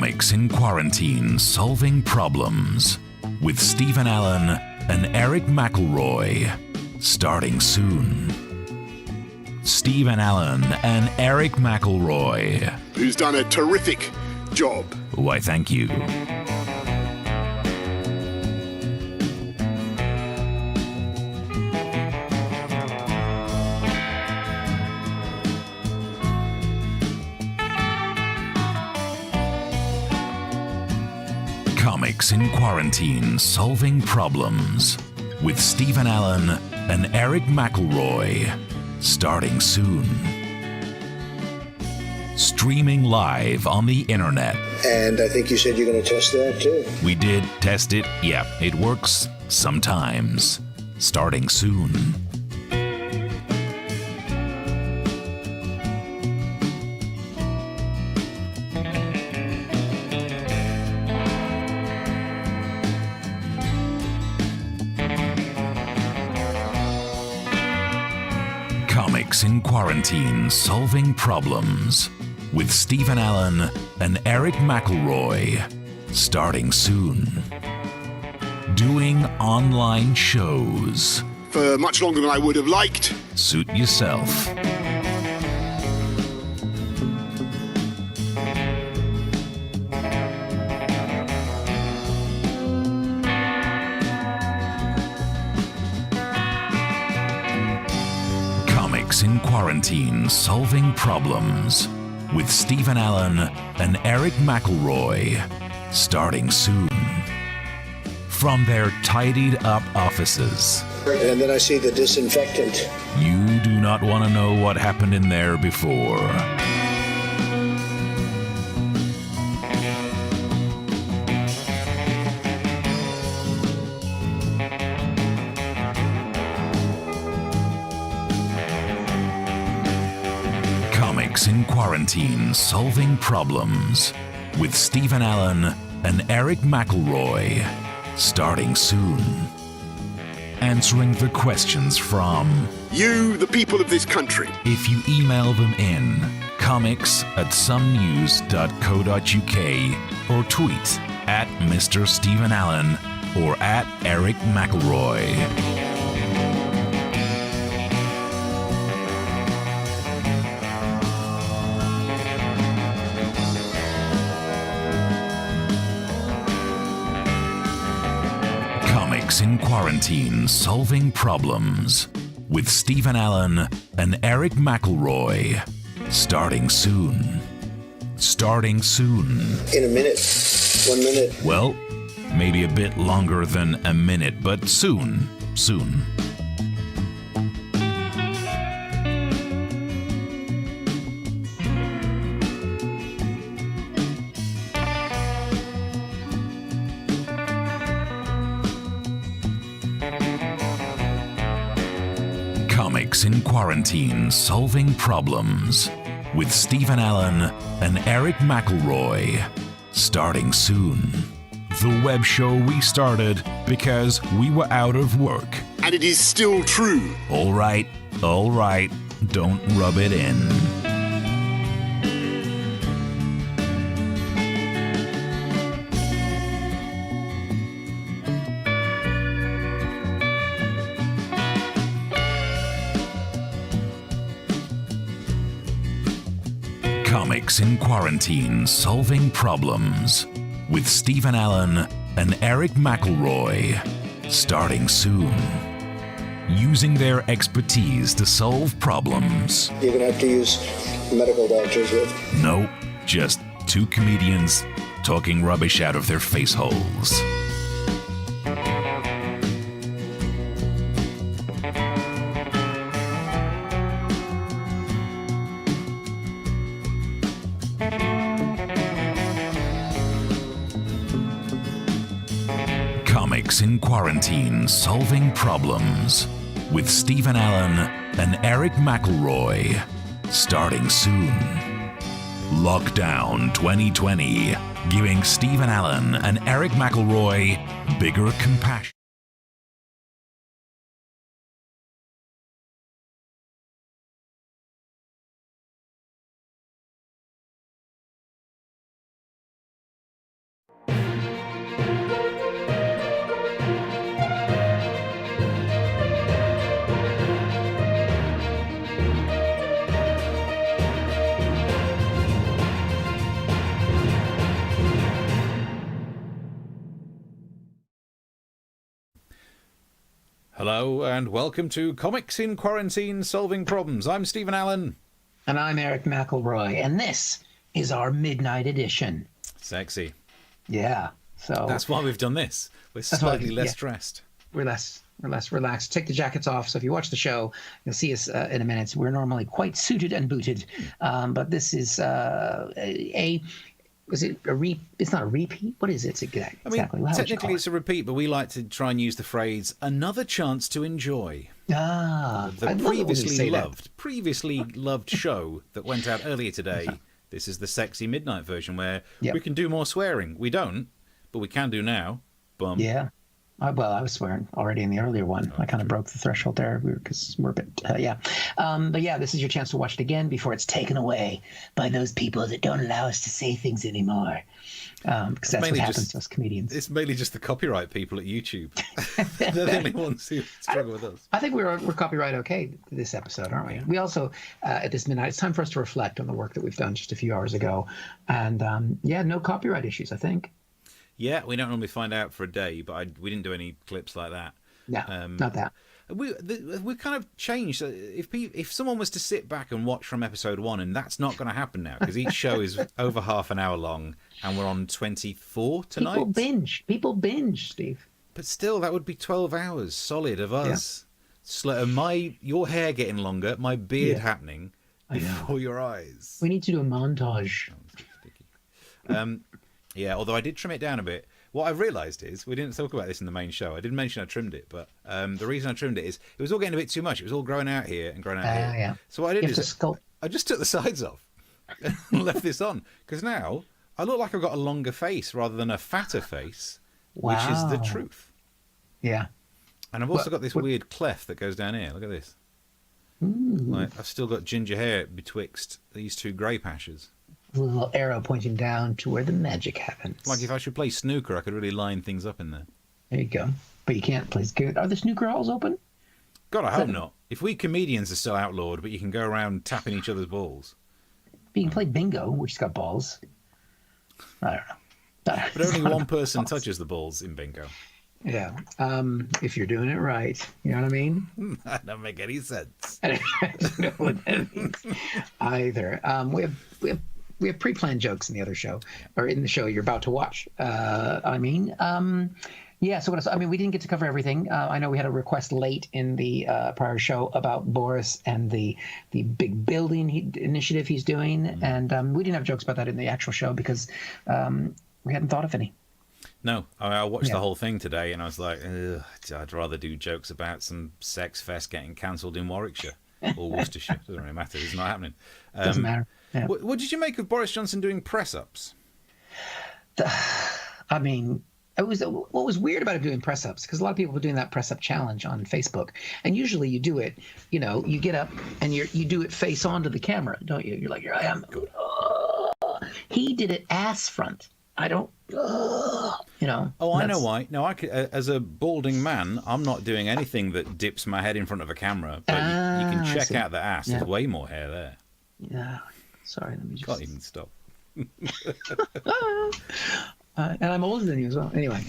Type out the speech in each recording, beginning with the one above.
Comics in Quarantine Solving Problems with Stephen Allen and Erich McElroy. Starting soon. Stephen Allen and Erich McElroy. Who's done a terrific job. Why, thank you. Comics in Quarantine Solving Problems with Stephen Allen and Erich McElroy. Starting soon. Streaming live on the internet. And I think you said you're going to test that too. We did test it. Yeah, it works sometimes. Starting soon. Comics in Quarantine Solving Problems with Stephen Allen and Erich McElroy. Starting soon. Doing online shows. For much longer than I would have liked. Suit yourself. Comics in Quarantine Solving Problems with Stephen Allen and Erich McElroy. Starting soon. From their tidied up offices. And then I see the disinfectant. You do not want to know what happened in there before. Comics in Quarantine Solving Problems with Stephen Allen and Erich McElroy. Starting soon. Answering the questions from you, the people of this country. If you email them in comics@somenews.co.uk or tweet at Mr. Stephen Allen or at Erich McElroy. Comics in Quarantine Solving Problems with Stephen Allen and Erich McElroy. Starting soon. Starting soon. In a minute. 1 minute. Well, maybe a bit longer than a minute, but soon. Soon. Comics in Quarantine Solving Problems with Stephen Allen and Erich McElroy. Starting soon. The web show we started because we were out of work. And it is still true. All right, don't rub it in. Comics in Quarantine Solving Problems with Stephen Allen and Erich McElroy. Starting soon. Using their expertise to solve problems. You're going to have to use medical doctors with. Nope, just two comedians talking rubbish out of their face holes. Comics in Quarantine Solving Problems with Stephen Allen and Erich McElroy. Starting soon. Lockdown 2020, giving Stephen Allen and Erich McElroy bigger compassion. Hello and welcome to Comics in Quarantine Solving Problems. I'm Stephen Allen. And I'm Eric McElroy. And this is our midnight edition. Sexy. Yeah. So that's why we've done this. We're slightly less dressed. We're less relaxed. Take the jackets off. So if you watch the show, you'll see us in a minute. We're normally quite suited and booted. But this is it's not a repeat? What is it exactly? I mean, technically it's a repeat, but we like to try and use the phrase, another chance to enjoy. The previously loved show that went out earlier today. This is the sexy midnight version where we can do more swearing. We don't, but we can do now. Bum. Yeah. I was swearing already in the earlier one. I kind of broke the threshold there because we're a bit, but yeah, this is your chance to watch it again before it's taken away by those people that don't allow us to say things anymore. Because that's what happens to us comedians. It's mainly just the copyright people at YouTube. They're the only ones who struggle with us. I think we're copyright okay this episode, aren't we? Yeah. We also, at this midnight, it's time for us to reflect on the work that we've done just a few hours ago. And no copyright issues, I think. Yeah, we don't normally find out for a day, but we didn't do any clips like that. No, not that. We kind of changed. If someone was to sit back and watch from episode 1, and that's not going to happen now, because each show is over half an hour long, and we're on 24 tonight. People binge, Steve. But still, that would be 12 hours solid of us. Yeah. Your hair getting longer, my beard happening before your eyes. We need to do a montage. Yeah, although I did trim it down a bit. What I've realised is, we didn't talk about this in the main show. I didn't mention I trimmed it, but the reason I trimmed it is it was all getting a bit too much. It was all growing out here and growing out here. Yeah. So what I did is I just took the sides off and left this on. Because now I look like I've got a longer face rather than a fatter face, which is the truth. Yeah. And I've also got this weird cleft that goes down here. Look at this. Like, I've still got ginger hair betwixt these two grey patches. A little arrow pointing down to where the magic happens. Like if I should play snooker, I could really line things up in there. There you go. But you can't play. Are the snooker halls open? God, I hope not. If we comedians are still outlawed, but you can go around tapping each other's balls. But you can play bingo, which has got balls. I don't know. But only one person touches the balls in bingo. Yeah. If you're doing it right. You know what I mean? That doesn't make any sense. I don't know what that means either. We have pre-planned jokes in the other show, or in the show you're about to watch. So what else? I mean, we didn't get to cover everything. I know we had a request late in the prior show about Boris and the big building initiative he's doing, and we didn't have jokes about that in the actual show because we hadn't thought of any. No, I watched the whole thing today, and I was like, I'd rather do jokes about some sex fest getting cancelled in Warwickshire or Worcestershire. Doesn't really matter. It's not happening. Doesn't matter. Yeah. What did you make of Boris Johnson doing press-ups? I mean, what was weird about him doing press-ups, because a lot of people were doing that press-up challenge on Facebook, and usually you do it, you get up and you do it face on to the camera, don't you? You're like, here I am. He did it ass front. I don't, Oh, I know why. No, as a balding man, I'm not doing anything that dips my head in front of a camera, but you can check out the ass. There's way more hair there. Yeah. Sorry, let me just... Can't even stop. And I'm older than you as well. Anyway,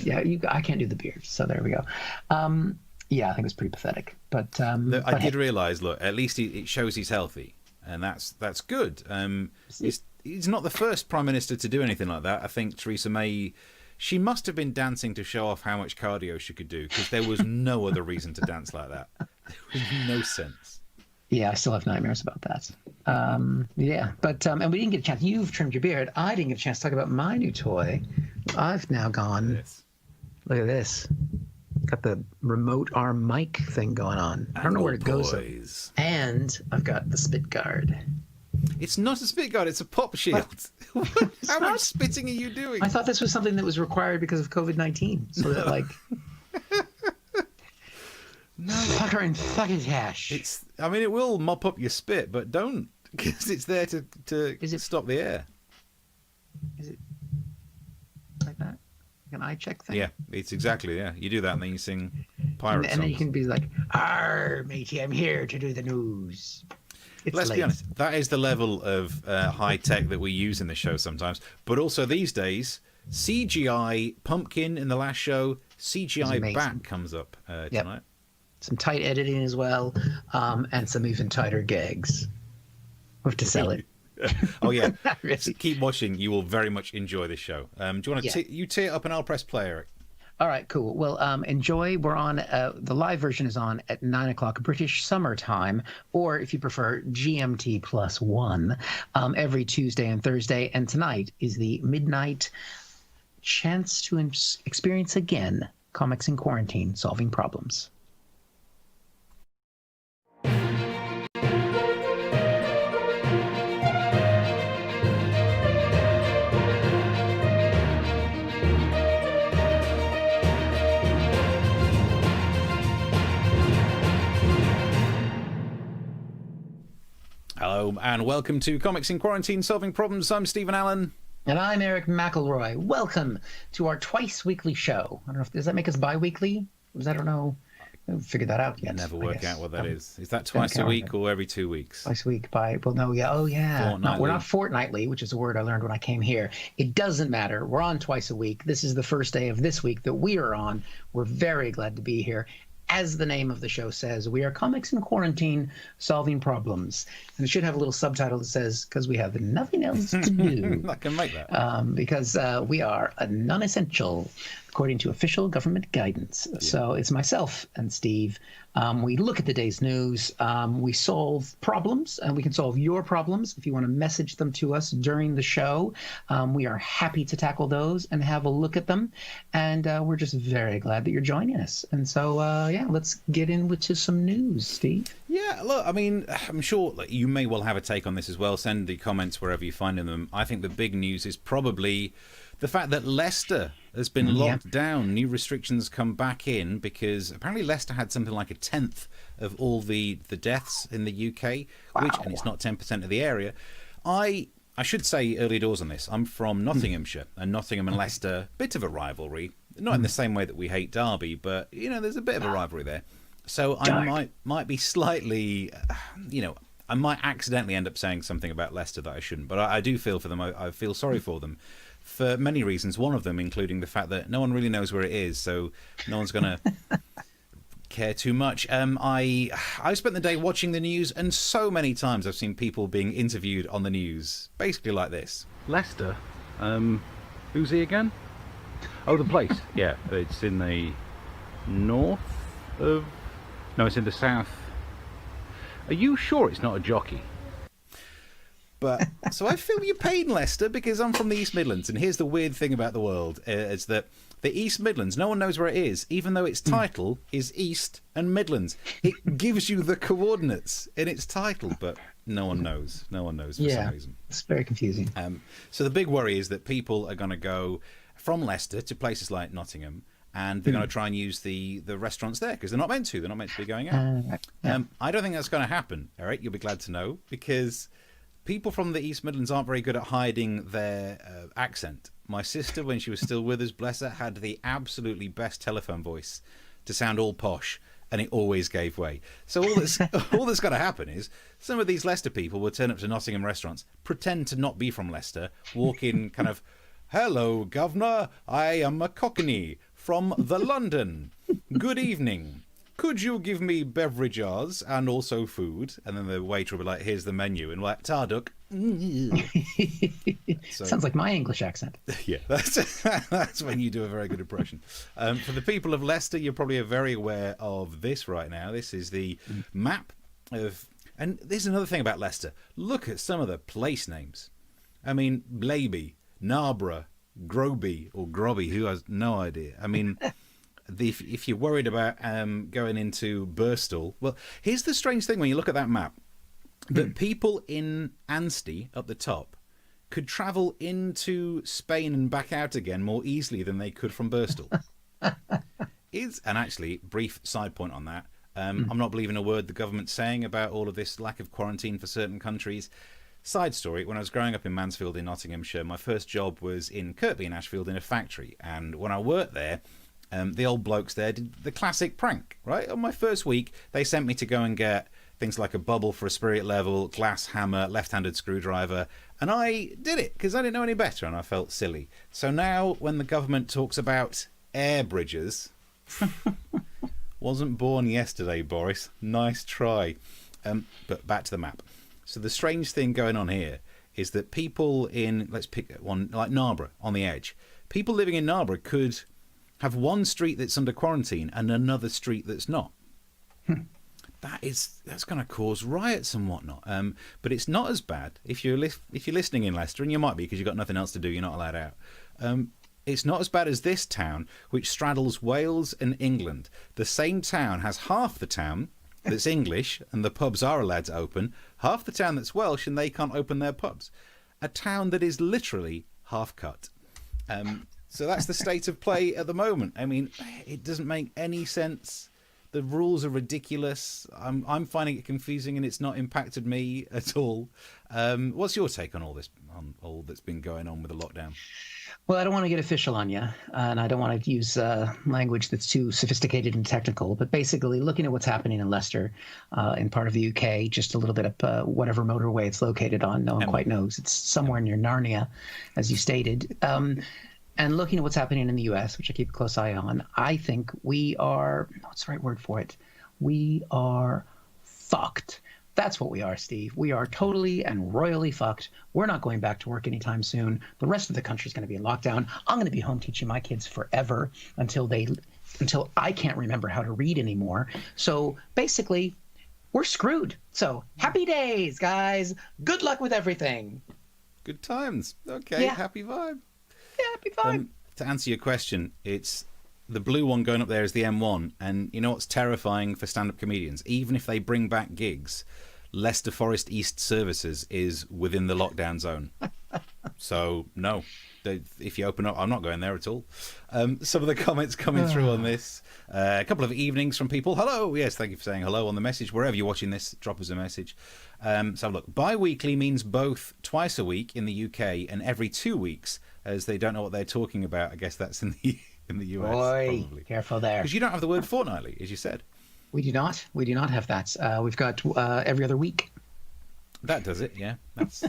I can't do the beard, so there we go. I think it was pretty pathetic. But I did realise, look, at least it shows he's healthy, and that's good. He's not the first Prime Minister to do anything like that. I think Theresa May, she must have been dancing to show off how much cardio she could do, because there was no other reason to dance like that. There was no sense. Yeah, I still have nightmares about that. And we didn't get a chance. You've trimmed your beard. I didn't get a chance to talk about my new toy. I've now gone. Look at this. Got the remote arm mic thing going on. I don't know where it goes. And I've got the spit guard. It's not a spit guard. It's a pop shield. How much spitting are you doing? I thought this was something that was required because of COVID-19. So that no, pucker and succotash. It will mop up your spit, but don't, because it's there to stop the air. Is it like that? Like an eye check thing? Yeah, it's exactly, You do that and then you sing pirate songs. And then you can be like, "Arr, matey, I'm here to do the news." Let's be honest, that is the level of high tech that we use in the show sometimes. But also these days, CGI pumpkin in the last show, CGI bat comes up tonight. some tight editing as well, and some even tighter gags. We have to sell it. Oh yeah, Really. Keep watching. You will very much enjoy this show. Do you want to you tee it up and I'll press play, Eric? All right, cool. Well, enjoy. We're on, the live version is on at 9 o'clock British Summer Time, or if you prefer, GMT +1, every Tuesday and Thursday. And tonight is the midnight chance to experience again Comics in Quarantine, Solving Problems. Hello and welcome to Comics in Quarantine, Solving Problems. I'm Stephen Allen. And I'm Eric McElroy. Welcome to our twice weekly show. I don't know if does that make us bi-weekly? I don't know. I haven't figured that out yet. Never work out what that is. Is that twice a week or every 2 weeks? Twice a week well, no, yeah. Oh, yeah. No, we're not fortnightly, which is a word I learned when I came here. It doesn't matter. We're on twice a week. This is the first day of this week that we are on. We're very glad to be here. As the name of the show says, we are Comics in Quarantine, Solving Problems. And it should have a little subtitle that says, because we have nothing else to do. I can make that. Because we are a non-essential, according to official government guidance. Yeah. So it's myself and Steve. We look at the day's news. We solve problems, and we can solve your problems if you want to message them to us during the show. We are happy to tackle those and have a look at them. And we're just very glad that you're joining us. And so, let's get into some news, Steve. Yeah, look, I mean, I'm sure you may well have a take on this as well. Send the comments wherever you find them. I think the big news is probably the fact that Leicester has been locked down. New restrictions come back in because apparently Leicester had something like 1/10 of all the deaths in the UK, and it's not 10% of the area. I should say early doors on this. I'm from Nottinghamshire, and Nottingham and Leicester, bit of a rivalry. Not in the same way that we hate Derby, but there's a bit of a rivalry there. So I might be slightly, I might accidentally end up saying something about Leicester that I shouldn't. But I do feel for them. I feel sorry for them for many reasons. One of them including the fact that no one really knows where it is, so no one's going to care too much. I spent the day watching the news, and so many times I've seen people being interviewed on the news, basically like this. Leicester? Who's he again? Oh, the place. Yeah, it's in the north of... No, it's in the south. Are you sure it's not a jockey? But so I feel your pain, Leicester, because I'm from the East Midlands, and here's the weird thing about the world, is that the East Midlands, no one knows where it is, even though its title is East and Midlands. It gives you the coordinates in its title, but no one knows. No one knows for some reason. It's very confusing. So the big worry is that people are going to go from Leicester to places like Nottingham, and they're going to try and use the restaurants there because they're not meant to. They're not meant to be going out. I don't think that's going to happen, Eric. You'll be glad to know, because people from the East Midlands aren't very good at hiding their accent. My sister, when she was still with us, bless her, had the absolutely best telephone voice to sound all posh, and it always gave way. So all that's going to happen is some of these Leicester people will turn up to Nottingham restaurants, pretend to not be from Leicester, walk in kind of, "Hello, Governor, I am a Cockney from the London. Good evening. Could you give me beverages and also food?" And then the waiter will be like, "Here's the menu." And we're like, "Tarduck." Sounds like my English accent. Yeah, that's when you do a very good impression. For the people of Leicester, you're probably very aware of this right now. This is the map of... And there's another thing about Leicester. Look at some of the place names. I mean, Blaby, Narborough, Groby, or Grobby, who has no idea. I mean... If you're worried about going into Birstall, well, here's the strange thing when you look at that map, that people in Anstey up the top could travel into Spain and back out again more easily than they could from Birstall. And actually, brief side point on that, I'm not believing a word the government's saying about all of this lack of quarantine for certain countries. Side story, when I was growing up in Mansfield in Nottinghamshire, my first job was in Kirkby in Ashfield in a factory, and when I worked there, the old blokes there did the classic prank, right? On my first week, they sent me to go and get things like a bubble for a spirit level, glass hammer, left-handed screwdriver, and I did it because I didn't know any better and I felt silly. So now when the government talks about air bridges, Wasn't born yesterday, Boris. Nice try. But back to the map. So the strange thing going on here is that people in, let's pick one, like Narborough on the edge. People living in Narborough could have one street that's under quarantine and another street that's not. That's going to cause riots and whatnot. But it's not as bad if you're listening in Leicester, and you might be because you've got nothing else to do. You're not allowed out. It's not as bad as this town, which straddles Wales and England. The same town has half the town that's English, and the pubs are allowed to open. Half the town that's Welsh, and they can't open their pubs. A town that is literally half cut. So that's the state of play at the moment. I mean, it doesn't make any sense. The rules are ridiculous. I'm finding it confusing, and it's not impacted me at all. What's your take on all this, on all that's been going on with the lockdown? Well, I don't want to get official on you, and I don't want to use language that's too sophisticated and technical, but basically looking at what's happening in Leicester, in part of the UK, just a little bit up whatever motorway it's located on, no one quite knows. It's somewhere near Narnia, as you stated. And looking at what's happening in the US, which I keep a close eye on, I think we are, what's the right word for it? We are fucked. That's what we are, Steve. We are totally and royally fucked. We're not going back to work anytime soon. The rest of the country is going to be in lockdown. I'm going to be home teaching my kids forever until I can't remember how to read anymore. So basically, we're screwed. So happy days, guys. Good luck with everything. Good times. Okay, yeah. Happy vibe. Yeah, happy vibe. To answer your question, it's the blue one going up there is the M1, and you know what's terrifying for stand-up comedians? Even if they bring back gigs, Leicester Forest East Services is within the lockdown zone. So no, if you open up, I'm not going there at all. Some of the comments coming through on this, a couple of evenings from people. Hello, yes, thank you for saying hello on the message. Wherever you're watching this, drop us a message. So look, bi-weekly means both twice a week in the UK and every 2 weeks, as they don't know what they're talking about. I guess that's in the US. Boy, probably. Careful there. Because you don't have the word fortnightly, as you said. We do not. We do not have that. We've got every other week. That does it, yeah. That's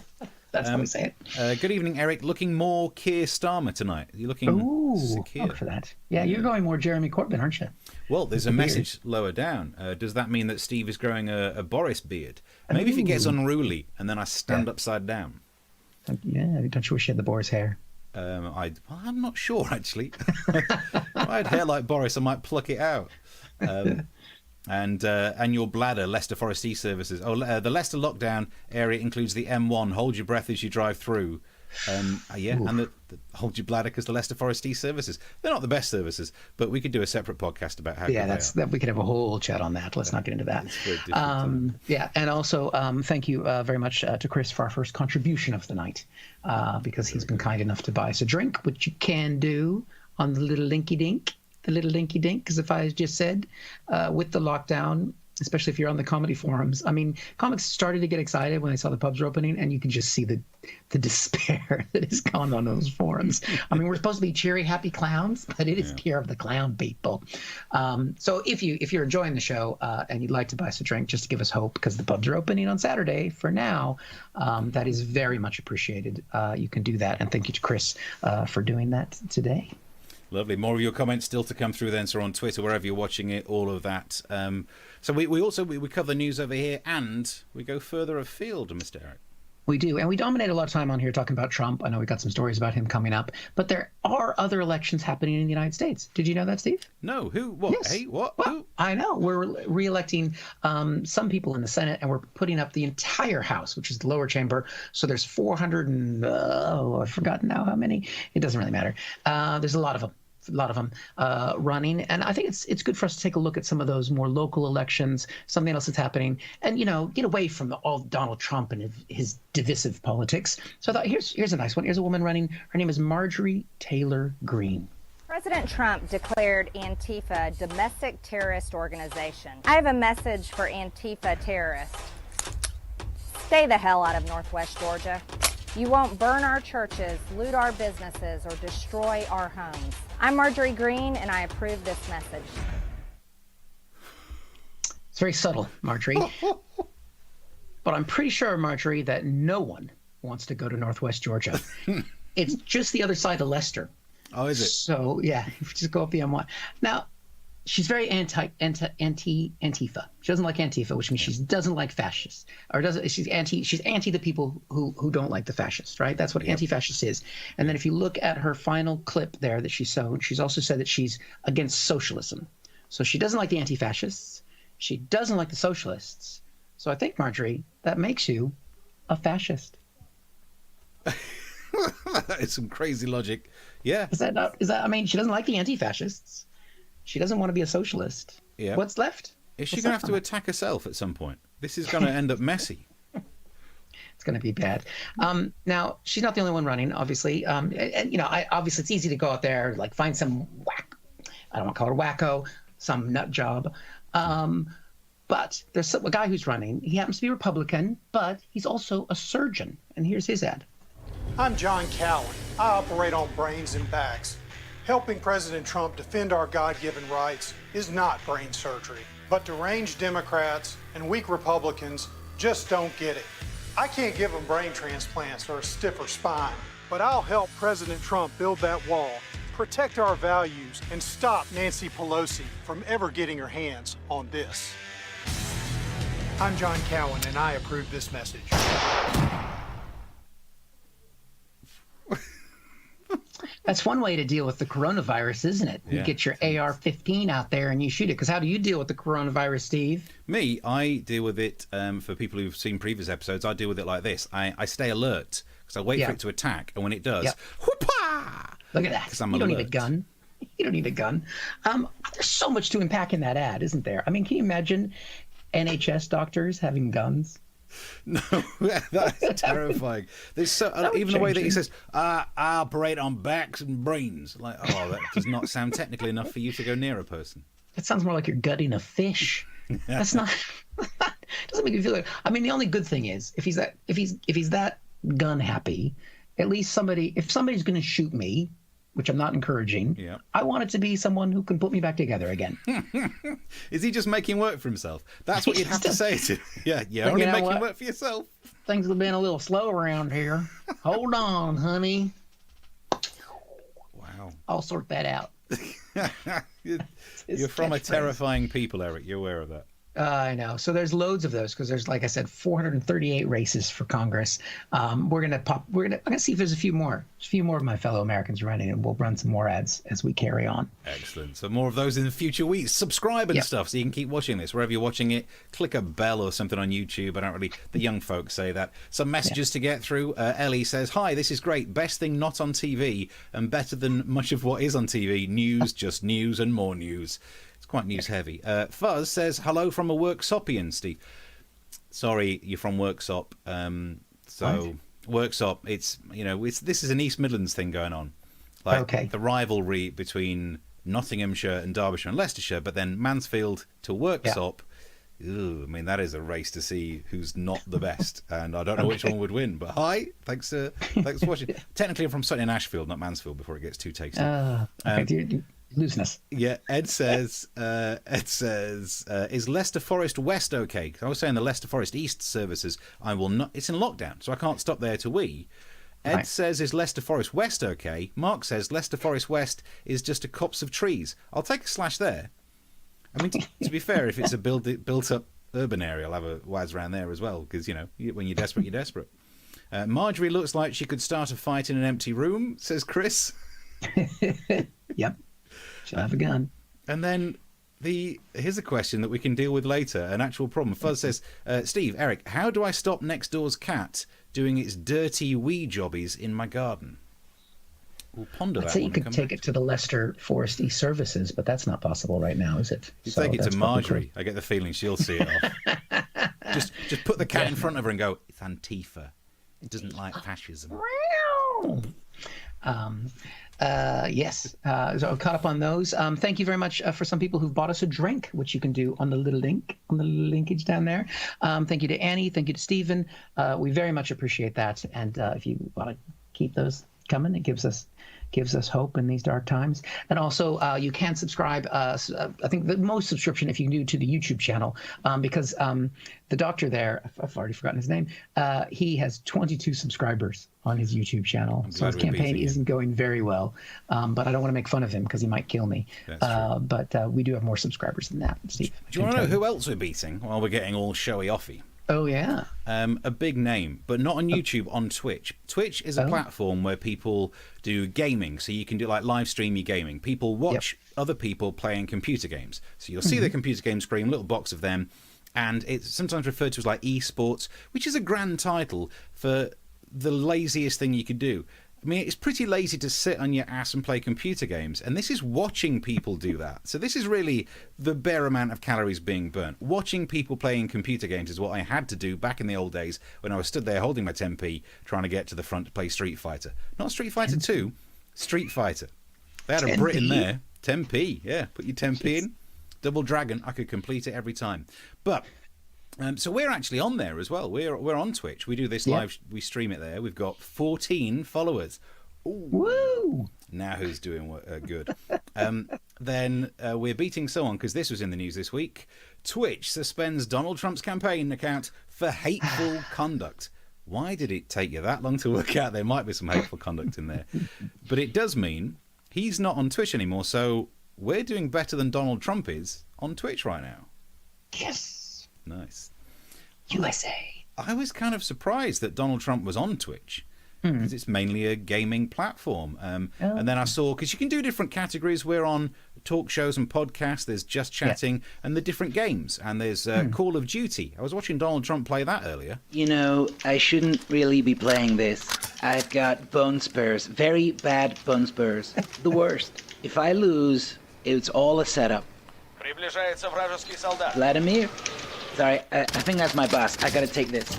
how we say it. Good evening, Eric. Looking more Keir Starmer tonight. You're looking secure. Look for that. Yeah, you're going more Jeremy Corbyn, aren't you? Well, there's a message lower down. Does that mean that Steve is growing a Boris beard? Maybe if he gets unruly and then I stand upside down. Yeah, don't you wish you had the boar's hair? I'm not sure, actually. If I had hair like Boris, I might pluck it out. And your bladder, Leicester Forest East Services. The Leicester lockdown area includes the M1. Hold your breath as you drive through. And the hold your bladder because the Leicester Forest East Services. They're not the best services, but we could do a separate podcast about how. Yeah, we could have a whole chat on that. Let's not get into that. And also thank you very much to Chris for our first contribution of the night, because he's been kind enough to buy us a drink, which you can do on the little linky dink. The little dinky dink, because if I just said, with the lockdown, especially if you're on the comedy forums, I mean, comics started to get excited when they saw the pubs were opening, and you can just see the despair that is gone on those forums. I mean, we're supposed to be cheery, happy clowns, but it is Fear of the Clown people. So if you're enjoying the show and you'd like to buy us a drink just to give us hope, because the pubs are opening on Saturday for now, that is very much appreciated. You can do that, and thank you to Chris for doing that today. Lovely. More of your comments still to come through then, so on Twitter, wherever you're watching it, all of that. So we also cover the news over here, and we go further afield, Mr. Eric. We do, and we dominate a lot of time on here talking about Trump. I know we got some stories about him coming up, but there are other elections happening in the United States. Did you know that, Steve? No. Who? What? Yes. Hey, what? Well, who? I know. We're re-electing some people in the Senate, and we're putting up the entire House, which is the lower chamber. So there's 400 and I've forgotten now how many. It doesn't really matter. There's a lot of them. Running, and I think it's good for us to take a look at some of those more local elections, something else that's happening, and get away from all Donald Trump and his divisive politics. So I thought here's a nice one. Here's a woman running. Her name is Marjorie Taylor Greene. President Trump declared Antifa a domestic terrorist organization. I have a message for Antifa terrorists. Stay the hell out of Northwest Georgia. You won't burn our churches, loot our businesses, or destroy our homes. I'm Marjorie Greene, and I approve this message. It's very subtle, Marjorie. But I'm pretty sure, Marjorie, that no one wants to go to Northwest Georgia. It's just the other side of Leicester. Oh, is it? So, yeah, just go up the M1. Now, she's very anti-Antifa. She doesn't like Antifa, which means she doesn't like fascists, or she's anti the people who don't like the fascists, right? That's what anti-fascist is. And then if you look at her final clip there that she showed, she's also said that she's against socialism. So she doesn't like the anti-fascists. She doesn't like the socialists. So I think, Marjorie, that makes you a fascist. That is some crazy logic. Yeah. Is that? I mean, she doesn't like the anti-fascists. She doesn't want to be a socialist. Yeah. What's left? Is she going to have to attack herself at some point? This is going to end up messy. It's going to be bad. Now, she's not the only one running, obviously. And obviously it's easy to go out there, like find some I don't want to call her wacko, some nut job. But there's a guy who's running. He happens to be Republican, but he's also a surgeon. And here's his ad. I'm John Cowan. I operate on brains and backs. Helping President Trump defend our God-given rights is not brain surgery. But deranged Democrats and weak Republicans just don't get it. I can't give them brain transplants or a stiffer spine, but I'll help President Trump build that wall, protect our values, and stop Nancy Pelosi from ever getting her hands on this. I'm John Cowan, and I approve this message. That's one way to deal with the coronavirus, isn't it? You get your AR-15 out there and you shoot it. Because how do you deal with the coronavirus, Steve? Me, I deal with it, for people who've seen previous episodes, I deal with it like this. I stay alert, because I wait for it to attack, and when it does, whoopah! Look at that. You don't need a gun. You don't need a gun. There's so much to unpack in that ad, isn't there? I mean, can you imagine NHS doctors having guns? No, that's terrifying. There's even the way that he says, I operate on backs and brains. Like, that does not sound technically enough for you to go near a person. That sounds more like you're gutting a fish. That's not. Doesn't make me feel like. I mean, the only good thing is if he's that gun happy, at least if somebody's going to shoot me, which I'm not encouraging, I want it to be someone who can put me back together again. Is he just making work for himself? That's what you'd have to say to him. You're only making work for yourself. Things have been a little slow around here. Hold on, honey. Wow. I'll sort that out. You're from a terrifying people, Eric. You're aware of that. I know. So there's loads of those because there's, like I said, 438 races for Congress. I'm gonna see if there's a few more of my fellow Americans running, and we'll run some more ads as we carry on. Excellent. So more of those in the future weeks. Subscribe and stuff so you can keep watching this wherever you're watching it. Click a bell or something on YouTube. I don't really. The young folks say that. Some messages to get through. Ellie says, "Hi, this is great. Best thing not on TV and better than much of what is on TV. News, just news and more news." Quite news heavy. Fuzz says, hello from a Worksopian, Steve. Sorry, you're from Worksop. Worksop, this is an East Midlands thing going on. Like the rivalry between Nottinghamshire and Derbyshire and Leicestershire, but then Mansfield to Worksop. Ooh, I mean, that is a race to see who's not the best, and I don't know which one would win. But hi, thanks for watching. Technically, I'm from Sutton in Ashfield, not Mansfield, before it gets too tasty. Looseness. Yeah, Ed says, is Leicester Forest West okay? I was saying the Leicester Forest East services, I will not. It's in lockdown, so I can't stop there to wee. Ed says, is Leicester Forest West okay? Mark says, Leicester Forest West is just a copse of trees. I'll take a slash there. I mean, to be fair, if it's a built-up urban area, I'll have a waz around there as well, because, when you're desperate, you're desperate. Marjorie looks like she could start a fight in an empty room, says Chris. Yep. She'll have a gun. And then here's a question that we can deal with later, an actual problem. Fuzz says, Steve, Eric, how do I stop next door's cat doing its dirty wee jobbies in my garden? We'll ponder that. I'd say you could take it to the Leicester Forest East Services, but that's not possible right now, is it? You take it to Marjorie. I get the feeling she'll see it off. just put the cat in front of her and go, it's Antifa. It doesn't like fascism. Yes. So caught up on those. Thank you very much for some people who've bought us a drink, which you can do on the little linkage down there. Thank you to Annie. Thank you to Stephen. We very much appreciate that. And if you want to keep those coming, it gives us gives us hope in these dark times. And also, you can subscribe. I think the most subscription if you can do to the YouTube channel, because the doctor there, I've already forgotten his name. He has 22 subscribers on his YouTube channel, so his campaign isn't going very well. But I don't want to make fun of him because he might kill me. But we do have more subscribers than that. Steve, do you want to know who else we're beating while we're getting all showy offy? Oh, yeah. A big name, but not on YouTube, on Twitch. Twitch is a platform where people do gaming, so you can do like live stream your gaming. People watch other people playing computer games. So you'll see the computer game screen, little box of them, and it's sometimes referred to as like esports, which is a grand title for the laziest thing you could do. I mean, it's pretty lazy to sit on your ass and play computer games, and this is watching people do that. So this is really the bare amount of calories being burnt. Watching people playing computer games is what I had to do back in the old days when I was stood there holding my 10p trying to get to the front to play Street Fighter. Not Street Fighter 2, Street Fighter. They had a Brit in there. 10p, yeah. Put your 10p in. Double Dragon, I could complete it every time. But... so we're actually on there as well. We're on Twitch. We do this live. We stream it there. We've got 14 followers. Ooh. Woo! Now who's doing good? Then we're beating someone because this was in the news this week. Twitch suspends Donald Trump's campaign account for hateful conduct. Why did it take you that long to work out there might be some hateful conduct in there? But it does mean he's not on Twitch anymore. So we're doing better than Donald Trump is on Twitch right now. Yes. Nice. USA. I was kind of surprised that Donald Trump was on Twitch because it's mainly a gaming platform. And then I saw, because you can do different categories. We're on talk shows and podcasts. There's Just Chatting and the different games. And there's Call of Duty. I was watching Donald Trump play that earlier. You know, I shouldn't really be playing this. I've got bone spurs. Very bad bone spurs. The worst. If I lose, it's all a setup. Vladimir? Sorry, I think that's my boss. I gotta take this.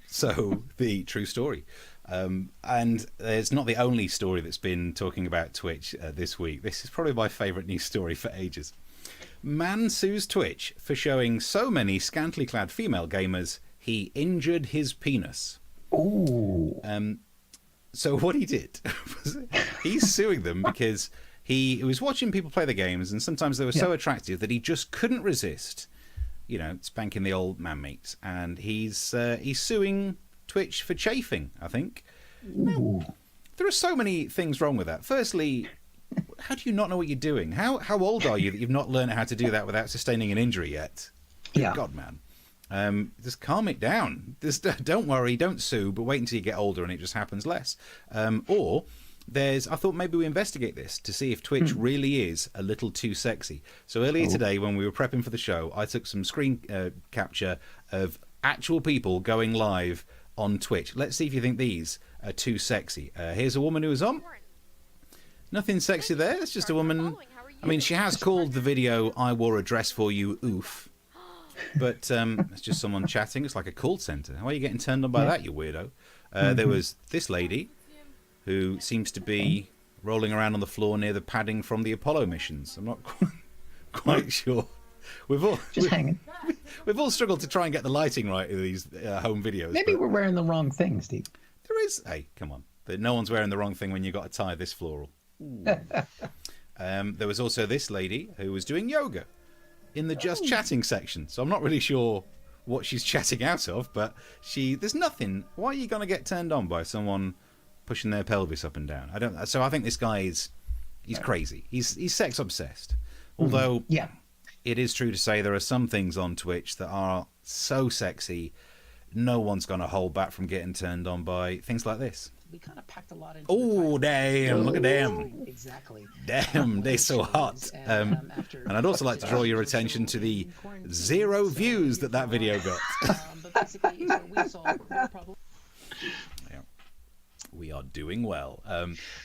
So, the true story. And it's not the only story that's been talking about Twitch this week. This is probably my favourite news story for ages. Man sues Twitch for showing so many scantily clad female gamers he injured his penis. Ooh. So what he did was he's suing them because he was watching people play the games, and sometimes they were so attractive that he just couldn't resist, you know, spanking the old man meat. And he's suing Twitch for chafing, I think. Now, there are so many things wrong with that. Firstly, how do you not know what you're doing? How old are you that you've not learned how to do that without sustaining an injury yet? Yeah. God, man. Just calm it down. Just don't worry, don't sue, but wait until you get older and it just happens less. Or I thought maybe we investigate this to see if Twitch really is a little too sexy. So earlier today, when we were prepping for the show, I took some screen capture of actual people going live on Twitch. Let's see if you think these are too sexy. Here's a woman who is on. Nothing sexy there. It's just a woman. I mean, she has called the video "I wore a dress for you." Oof. But it's just someone chatting. It's like a call center. Why are you getting turned on by that, you weirdo? There was this lady who seems to be rolling around on the floor near the padding from the Apollo missions. I'm not quite sure. We've all struggled to try and get the lighting right in these home videos. Maybe we're wearing the wrong thing, Steve. There is. Hey, come on. No one's wearing the wrong thing when you've got to tie this floral. There was also this lady who was doing yoga in the Just Chatting section. So I'm not really sure what she's chatting out of, but there's nothing. Why are you going to get turned on by someone pushing their pelvis up and down? So I think this guy he's crazy. He's sex obsessed. Although it is true to say there are some things on Twitch that are so sexy, no one's going to hold back from getting turned on by things like this. We kind of packed a lot into Oh, damn, look at them. Exactly. Damn, they're so hot. And I'd also like to draw your attention to the 0 views that video got. But basically, so we saw no problem. We are doing well.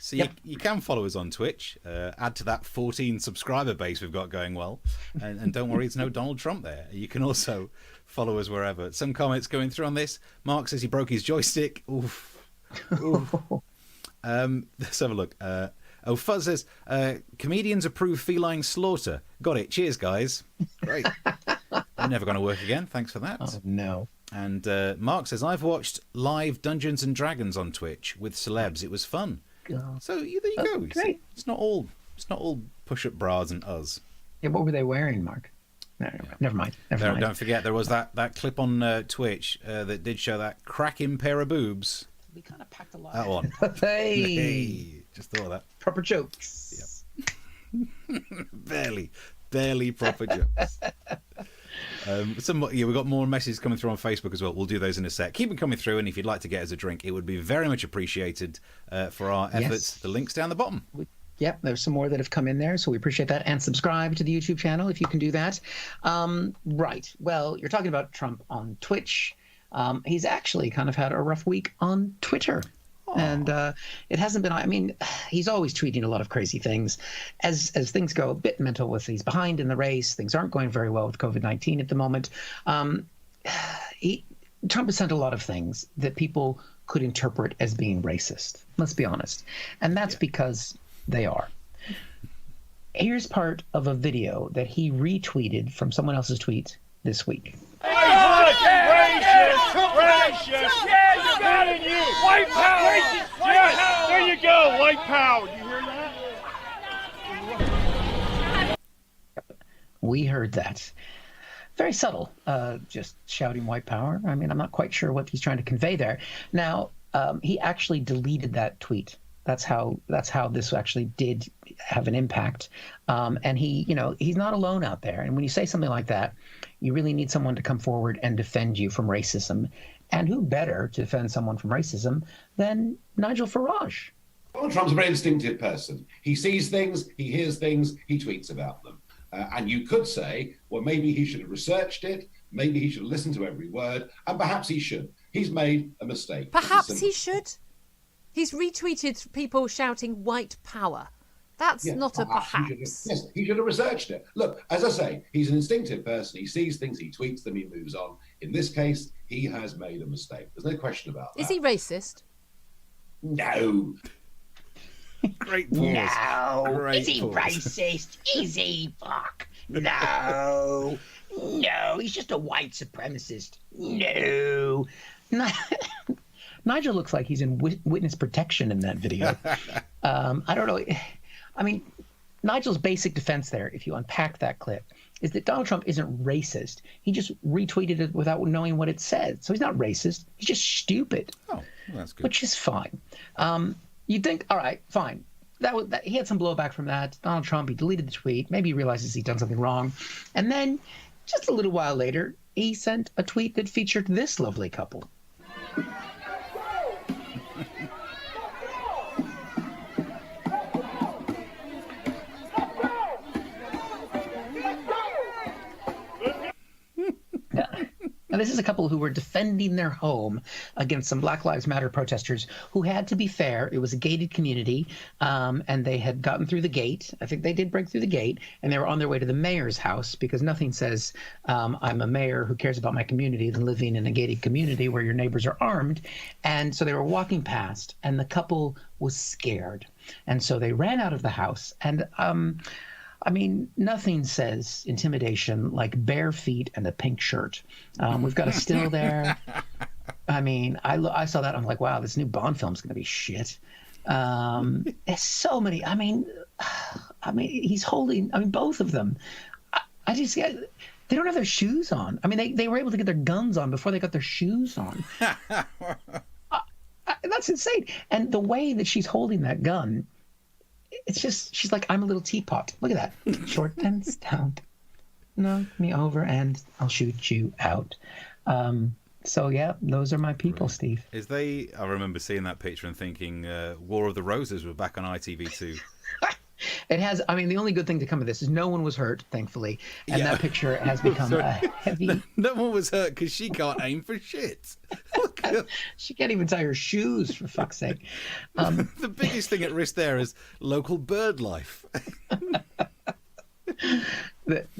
So you can follow us on Twitch. Add to that 14 subscriber base we've got going well. And don't worry, it's no Donald Trump there. You can also follow us wherever. Some comments going through on this. Mark says he broke his joystick. Oof. Oof. Let's have a look. Fuzz says, comedians approve feline slaughter. Got it. Cheers, guys. Great. I'm never going to work again. Thanks for that. Oh, no. And Mark says, I've watched live Dungeons and Dragons on Twitch with celebs. It was fun. God. So there you go. You see, Great. it's not all push-up bras and us. Yeah, what were they wearing, Mark? No, never mind. Never mind. Don't forget, there was that clip on Twitch that did show that cracking pair of boobs. We kind of packed a lot. That one. Hey, Just thought of that. proper jokes. Barely proper jokes. We've got more messages coming through on Facebook as well. We'll do those in a sec. Keep them coming through, and if you'd like to get us a drink, it would be very much appreciated for our efforts. Yes. The link's down the bottom. Yep, there's some more that have come in there, so we appreciate that. And subscribe to the YouTube channel if you can do that. Right. Well, you're talking about Trump on Twitch. He's actually kind of had a rough week on Twitter. Aww. And it hasn't been, I mean, he's always tweeting a lot of crazy things. As things go a bit mental with he's behind in the race, things aren't going very well with COVID-19 at the moment. Trump has sent a lot of things that people could interpret as being racist. Let's be honest. And that's because they are. Here's part of a video that he retweeted from someone else's tweet this week. Racist! Yeah, you got it! White power! Yes, there you go, white power. You hear that? We heard that. Very subtle, just shouting white power. I mean, I'm not quite sure what he's trying to convey there. Now, he actually deleted that tweet. That's how this actually did have an impact. And he's not alone out there. And when you say something like that, you really need someone to come forward and defend you from racism. And who better to defend someone from racism than Nigel Farage? Donald Trump's a very instinctive person. He sees things, he hears things, he tweets about them. And you could say, well, maybe he should have researched it, maybe he should have listened to every word, and perhaps he should. He's made a mistake. Perhaps he should. He's retweeted people shouting white power. That's not a perhaps. He should have researched it. Look, as I say, he's an instinctive person. He sees things, he tweets them, he moves on. In this case, he has made a mistake. There's no question about that. Is he racist? No. Great pause. No. Great Is he pause. racist? Is he? Fuck. No. No, he's just a white supremacist. No. Nigel looks like he's in witness protection in that video. I don't know. I mean, Nigel's basic defense there, if you unpack that clip, is that Donald Trump isn't racist. He just retweeted it without knowing what it said. So he's not racist. He's just stupid. Oh, well, that's good. Which is fine. You'd think, all right, fine. That he had some blowback from that. Donald Trump, he deleted the tweet. Maybe he realizes he's done something wrong. And then, just a little while later, he sent a tweet that featured this lovely couple. Now, this is a couple who were defending their home against some Black Lives Matter protesters who had, to be fair, it was a gated community, and they had gotten through the gate. I think they did break through the gate, and they were on their way to the mayor's house, because nothing says I'm a mayor who cares about my community than living in a gated community where your neighbors are armed. And so they were walking past, and the couple was scared. And so they ran out of the house, and I mean, nothing says intimidation like bare feet and a pink shirt. We've got a still there. I mean, I saw that. I'm like, wow, this new Bond film's going to be shit. There's so many. I mean, he's holding. I mean, both of them. I just get. They don't have their shoes on. I mean, they were able to get their guns on before they got their shoes on. That's insane. And the way that she's holding that gun. It's just, she's like, I'm a little teapot. Look at that. Short and stout. Knock me over and I'll shoot you out. So, yeah, those are my people, Steve. I remember seeing that picture and thinking War of the Roses were back on ITV2. It has, I mean, the only good thing to come of this is no one was hurt, thankfully. And that picture has become a heavy... No one was hurt because she can't aim for shit. She can't even tie her shoes, for fuck's sake. The biggest thing at risk there is local bird life.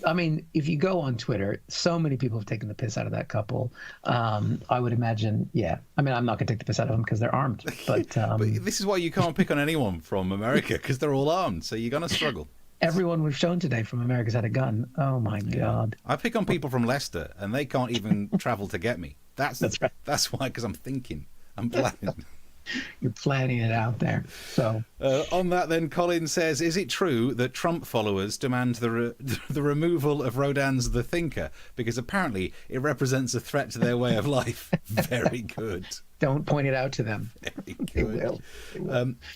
I mean, if you go on Twitter, so many people have taken the piss out of that couple. I would imagine, yeah. I mean, I'm not going to take the piss out of them because they're armed. But this is why you can't pick on anyone from America, because they're all armed. So you're going to struggle. Everyone we've shown today from America's had a gun. Oh, my God. I pick on people from Leicester, and they can't even travel to get me. That's right. That's why, because I'm thinking. I'm planning. You're planning it out there. So on that, then, Colin says, "Is it true that Trump followers demand the removal of Rodin's The Thinker because apparently it represents a threat to their way of life?" Very good. Don't point it out to them. Very good. They will.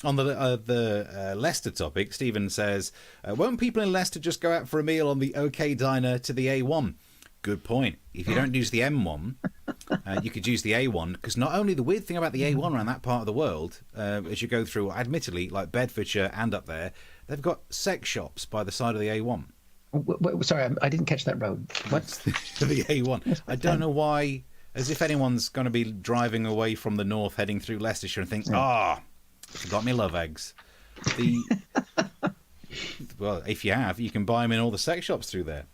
On the Leicester topic, Stephen says, "Won't people in Leicester just go out for a meal on the OK Diner to the A1?" Good point. If you don't use the M1, you could use the A1, because not only the weird thing about the A1 around that part of the world, as you go through, admittedly, like Bedfordshire and up there, they've got sex shops by the side of the A1. Sorry, I didn't catch that road. What? The A1. I don't know why, as if anyone's going to be driving away from the north, heading through Leicestershire and thinks, forgot me love eggs. Well, if you have, you can buy them in all the sex shops through there.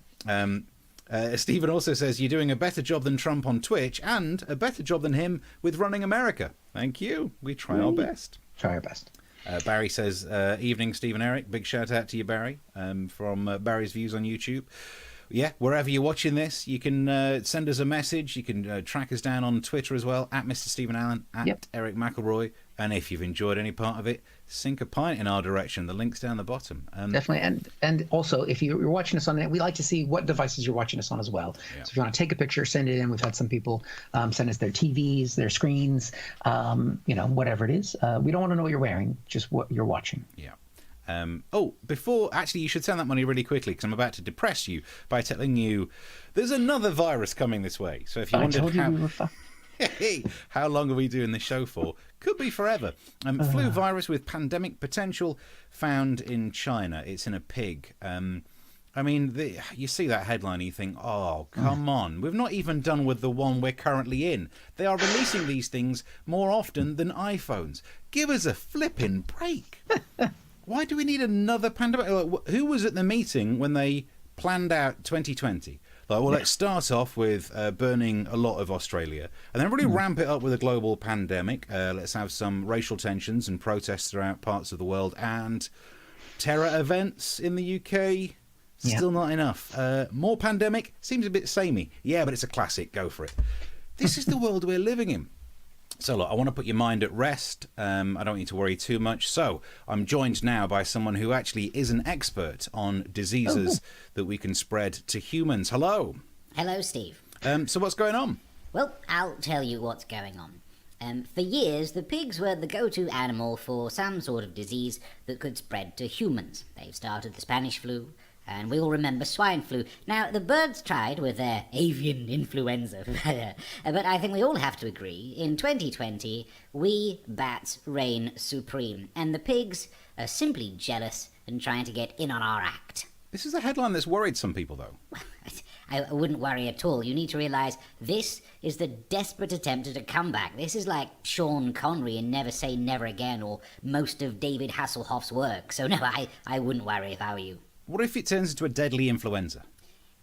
Stephen also says, "You're doing a better job than Trump on Twitch and a better job than him with running America." Thank you. We try our best. Try our best. Barry says, "Evening, Stephen Eric." Big shout out to you, Barry, from Barry's Views on YouTube. Yeah, wherever you're watching this, you can send us a message. You can track us down on Twitter as well, at Mr. Stephen Allen, at Eric McElroy. And if you've enjoyed any part of it, sink a pint in our direction. The link's down the bottom. Definitely. And also, if you're watching us on that, we like to see what devices you're watching us on as well. Yeah. So if you want to take a picture, send it in. We've had some people send us their TVs, their screens, whatever it is. We don't want to know what you're wearing, just what you're watching. Yeah. Actually, you should send that money really quickly, because I'm about to depress you by telling you there's another virus coming this way. So if you wondered how long are we doing this show for? Could be forever. Flu virus with pandemic potential found in China. It's in a pig. You see that headline and you think, oh, come on. We've not even done with the one we're currently in. They are releasing these things more often than iPhones. Give us a flipping break. Why do we need another pandemic? Who was at the meeting when they planned out 2020? Let's start off with burning a lot of Australia and then really ramp it up with a global pandemic. Let's have some racial tensions and protests throughout parts of the world and terror events in the UK. Still not enough. More pandemic seems a bit samey. Yeah, but it's a classic. Go for it. This is the world we're living in. So, look, I want to put your mind at rest. I don't want you to worry too much. So, I'm joined now by someone who actually is an expert on diseases that we can spread to humans. Hello. Hello, Steve. So, what's going on? Well, I'll tell you what's going on. For years, the pigs were the go-to animal for some sort of disease that could spread to humans. They've started the Spanish flu, and we all remember swine flu. Now, the birds tried with their avian influenza, but I think we all have to agree, in 2020, we bats reign supreme, and the pigs are simply jealous and trying to get in on our act. This is a headline that's worried some people, though. I wouldn't worry at all. You need to realise this is the desperate attempt at a comeback. This is like Sean Connery in Never Say Never Again, or most of David Hasselhoff's work. So no, I wouldn't worry if I were you. What if it turns into a deadly influenza?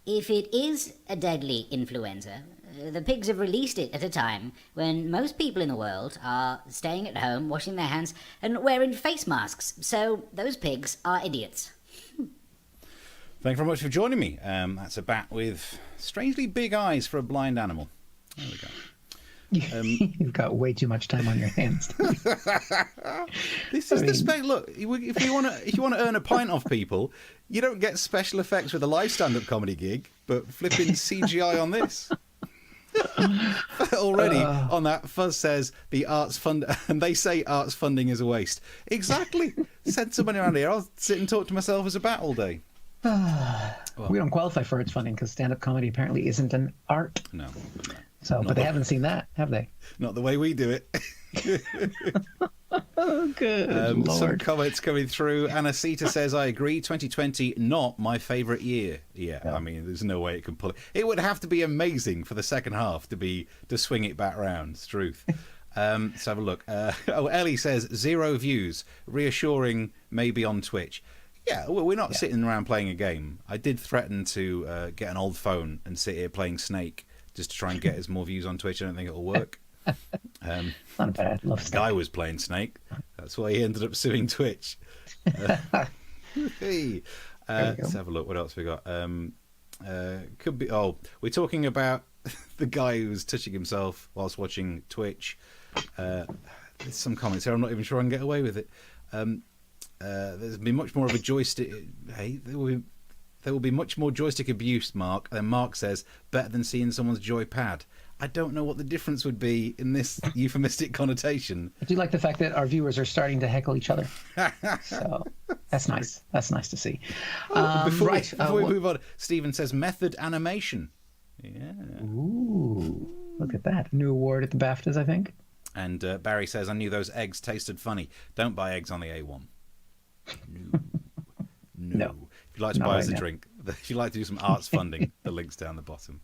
If it is a deadly influenza, the pigs have released it at a time when most people in the world are staying at home, washing their hands, and wearing face masks. So those pigs are idiots. Thank you very much for joining me. That's a bat with strangely big eyes for a blind animal. There we go. You've got way too much time on your hands. This is the spec. Look, if you want to earn a pint off people, you don't get special effects with a live stand-up comedy gig, but flipping CGI on this. Already on that, Fuzz says the arts fund, and they say arts funding is a waste. Exactly. Send somebody around here. I'll sit and talk to myself as a bat all day. We don't qualify for its funding because stand-up comedy apparently isn't an art. No. So, but they haven't seen that, have they? Not the way we do it. Oh, good Lord. Some comments coming through. Anacita says, I agree, 2020, not my favourite year. Yeah, I mean, there's no way it can pull it. It would have to be amazing for the second half to swing it back round. It's truth. Let's have a look. Ellie says, 0 views. Reassuring, maybe on Twitch. Yeah, well, we're not sitting around playing a game. I did threaten to get an old phone and sit here playing Snake just to try and get us more views on Twitch. I don't think it'll work. Not bad. Love Snake. Guy was playing Snake. That's why he ended up suing Twitch. Hey. Let's have a look. What else we got? Could be. Oh, we're talking about the guy who was touching himself whilst watching Twitch. There's some comments here. I'm not even sure I can get away with it. There's been much more of a joystick. Hey, there will be much more joystick abuse, Mark. And Mark says, better than seeing someone's joypad. I don't know what the difference would be in this euphemistic connotation. I do like the fact that our viewers are starting to heckle each other. So that's nice. That's nice to see. Before we move on, Stephen says method animation. Yeah. Ooh, look at that. New award at the BAFTAs, I think. And Barry says, I knew those eggs tasted funny. Don't buy eggs on the A1. No. If you'd like to buy us a drink, if you'd like to do some arts funding, the link's down the bottom.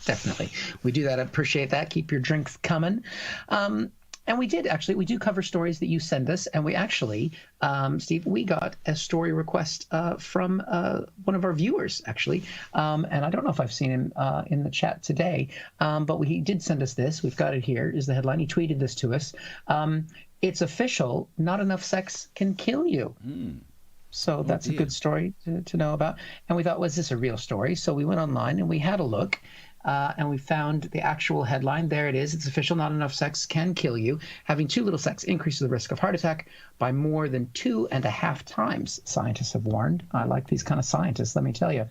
Definitely. We do that. Appreciate that. Keep your drinks coming. And we do cover stories that you send us. And we actually, Steve, we got a story request from one of our viewers, actually. And I don't know if I've seen him in the chat today, but he did send us this. We've got it here, is the headline. He tweeted this to us. It's official. Not enough sex can kill you. So that's a good story to know about. And we thought, was this a real story? So we went online and we had a look. And we found the actual headline. There it is. It's official. Not enough sex can kill you. Having too little sex increases the risk of heart attack by more than 2.5 times, scientists have warned. I like these kind of scientists, let me tell you.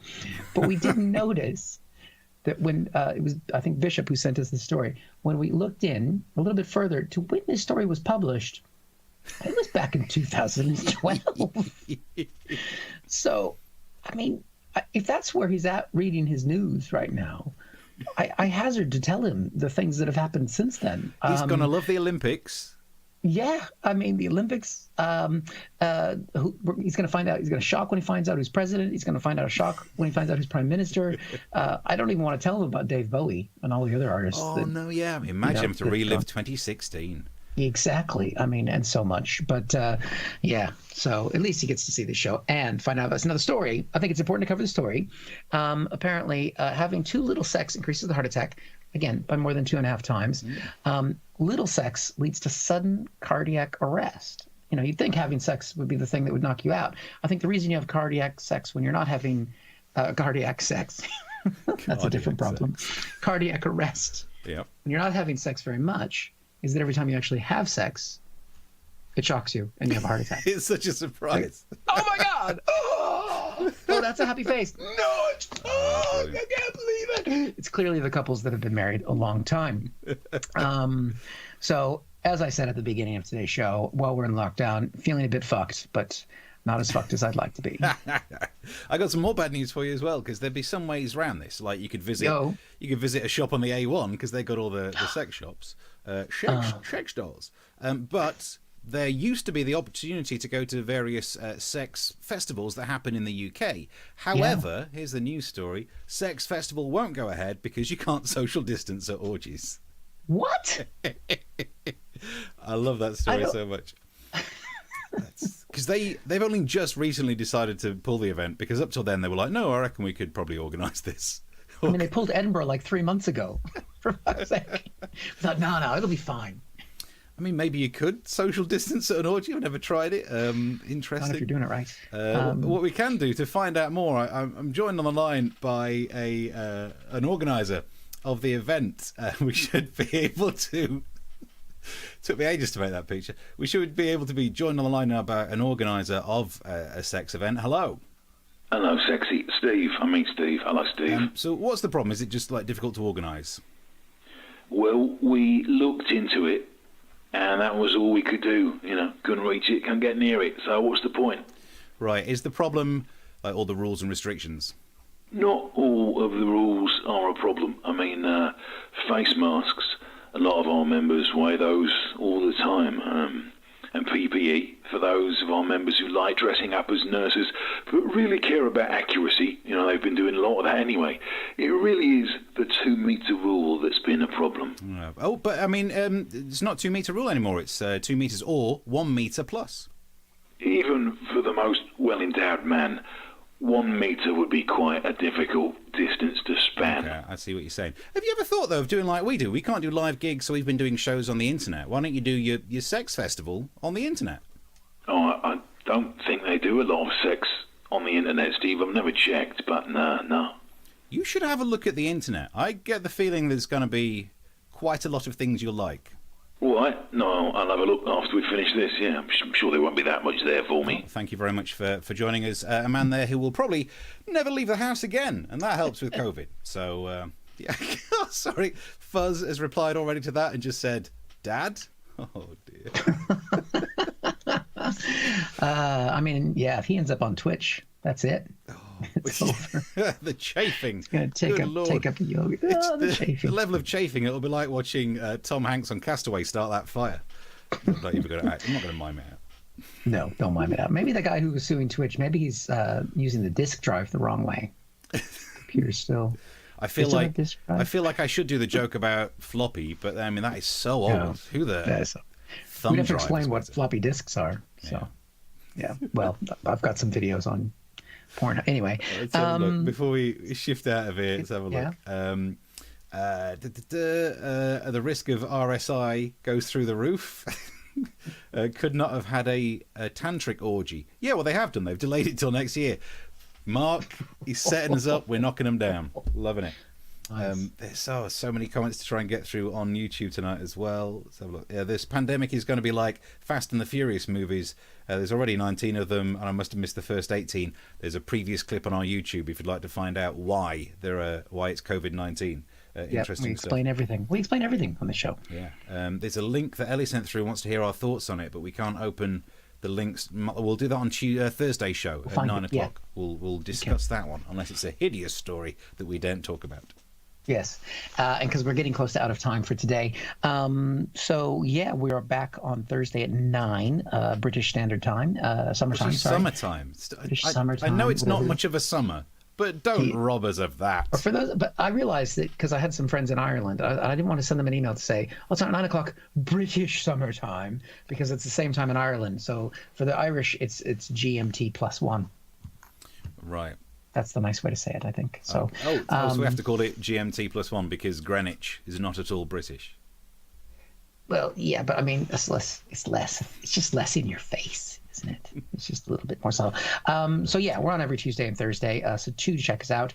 But we didn't notice that when it was, I think, Bishop who sent us the story. When we looked in a little bit further to when this story was published, it was back in 2012. So, I mean, if that's where he's at reading his news right now, I hazard to tell him the things that have happened since then. He's going to love the Olympics. Yeah, I mean, the Olympics, he's going to find out, he's going to shock when he finds out who's president. He's going to find out a shock when he finds out who's prime minister. I don't even want to tell him about Dave Bowie and all the other artists. Oh, no, yeah. I mean, imagine him to relive 2016. Exactly. I mean, and so much. But yeah, so at least he gets to see the show and find out about another story. I think it's important to cover the story. Apparently, having too little sex increases the heart attack, again, by more than 2.5 times. Little sex leads to sudden cardiac arrest. You know, you'd think having sex would be the thing that would knock you out. I think the reason you have cardiac sex when you're not having cardiac sex, that's a different problem. Cardiac arrest. Yep. When you're not having sex very much, is that every time you actually have sex, it shocks you and you have a heart attack. It's such a surprise. Like, oh my God! Oh, that's a happy face. No, I can't believe it. It's clearly the couples that have been married a long time. So, as I said at the beginning of today's show, while we're in lockdown, feeling a bit fucked, but not as fucked as I'd like to be. I got some more bad news for you as well, because there'd be some ways around this. Like you could visit a shop on the A1 because they got all the sex shops, sex stores. But there used to be the opportunity to go to various sex festivals that happen in the UK. However, here's the news story: sex festival won't go ahead because you can't social distance at orgies. What? I love that story so much. Because they've only just recently decided to pull the event, because up till then they were like, no, I reckon we could probably organise this. I mean, they pulled Edinburgh like 3 months ago. For fuck's sake. Thought, no, it'll be fine. I mean, maybe you could social distance at an orgy. I've never tried it. Interesting. Not if you're doing it right. What we can do to find out more, I'm joined on the line by an organiser of the event. We should be able to... Took me ages to make that picture. We should be able to be joined on the line now by an organiser of a sex event. Hello. Hello, sexy Steve. I mean Steve. Hello, Steve. So what's the problem? Is it just like difficult to organise? Well, we looked into it, and that was all we could do. You know, couldn't reach it, can't get near it. So what's the point? Right. Is the problem like all the rules and restrictions? Not all of the rules are a problem. I mean, face masks. A lot of our members wear those all the time, and PPE for those of our members who like dressing up as nurses but really care about accuracy. You know, they've been doing a lot of that anyway. It really is the 2-metre rule that's been a problem. Oh, but I mean, it's not 2-metre rule anymore. It's 2 metres or 1 metre plus. Even for the most well-endowed man, 1 metre would be quite a difficult distance to span. Okay, I see what you're saying. Have you ever thought, though, of doing like we do? We can't do live gigs, so we've been doing shows on the internet. Why don't you do your sex festival on the internet? Oh, I don't think they do a lot of sex on the internet, Steve. I've never checked, but no. You should have a look at the internet. I get the feeling there's going to be quite a lot of things you'll like. All right. No, I'll have a look after we finish this. Yeah, I'm sure there won't be that much there for me. Well, thank you very much for joining us. A man there who will probably never leave the house again, and that helps with COVID. So, yeah. Sorry. Fuzz has replied already to that and just said, Dad? Oh, dear. I mean, yeah, if he ends up on Twitch, that's it. Oh, it's over. The chafing. It's going to take up yoga. Oh, the chafing. The level of chafing, it'll be like watching Tom Hanks on Castaway start that fire. I'm not going to mime it out. No, don't mime it out. Maybe the guy who was suing Twitch, maybe he's using the disk drive the wrong way. Computer's still... I feel like I should do the joke about floppy, but I mean that is so old. No, Who the we'd have to explain what floppy disks are. So, yeah. Well, I've got some videos on porn. Anyway, let's have a look. Before we shift out of here, let's have a look. The risk of RSI goes through the roof. Could not have had a tantric orgy. Yeah, well they have done. They've delayed it till next year. Mark, he's setting us up. We're knocking them down. Loving it. Nice. There's so many comments to try and get through on YouTube tonight as well. Let's have a look. Yeah, this pandemic is going to be like Fast and the Furious movies. There's already 19 of them, and I must have missed the first 18. There's a previous clip on our YouTube if you'd like to find out why it's COVID-19. Interesting. We explain everything. We explain everything on the show. Yeah. There's a link that Ellie sent through. Wants to hear our thoughts on it, but we can't open the links. We'll do that on Thursday show at 9 o'clock. Yeah. We'll discuss that one, unless it's a hideous story that we don't talk about. Yes, and because we're getting close to out of time for today. So yeah, we are back on Thursday at 9 British Standard Time, summertime. Summertime. Summertime. I know it's not much of a summer, but don't rob us of that. But I realized that because I had some friends in Ireland, I didn't want to send them an email to say, "Oh, it's at 9 o'clock British summertime," because it's the same time in Ireland. So for the Irish, it's GMT +1. Right. That's the nice way to say it, I think. So, so we have to call it GMT +1 because Greenwich is not at all British. Well, yeah, but I mean, it's just less in your face, isn't it? It's just a little bit more subtle. So yeah, we're on every Tuesday and Thursday. So do check us out.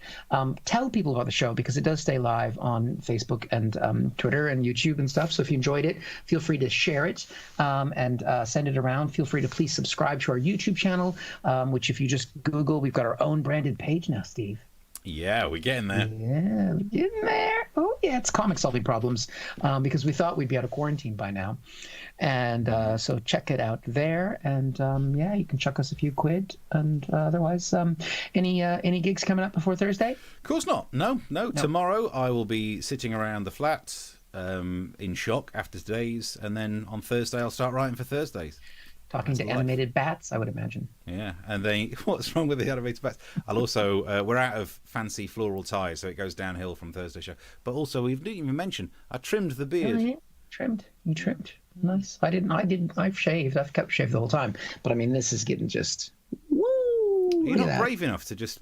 Tell people about the show because it does stay live on Facebook and Twitter and YouTube and stuff. So if you enjoyed it, feel free to share it and send it around. Feel free to please subscribe to our YouTube channel, which if you just Google, we've got our own branded page now, Steve. Yeah, we're getting there. Yeah, we're getting there. Oh, yeah, it's Comic Solving Problems because we thought we'd be out of quarantine by now. And so check it out there. And, yeah, you can chuck us a few quid. And otherwise, any gigs coming up before Thursday? Of course not. No. Tomorrow I will be sitting around the flat in shock after today's. And then on Thursday I'll start writing for Thursdays. Talking to animated bats, I would imagine. Yeah, and then what's wrong with the animated bats? I'll also we're out of fancy floral ties, so it goes downhill from Thursday show. But also, we didn't even mention I trimmed the beard. Oh, yeah. You trimmed. Nice. I didn't. I've shaved. I've kept shaved the whole time. But I mean, this is getting just. Woo! You're not brave enough to just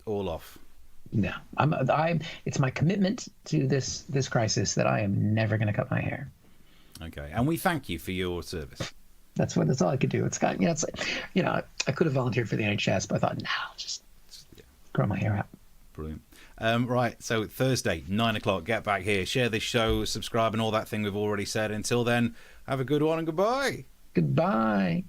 all off. No, I'm. It's my commitment to this crisis that I am never going to cut my hair. Okay, and we thank you for your service. That's all I could do. It's got, I could have volunteered for the NHS, but I thought, I'll just grow my hair out. Brilliant. Right, so Thursday, 9 o'clock, get back here, share this show, subscribe, and all that thing we've already said. Until then, have a good one and goodbye. Goodbye.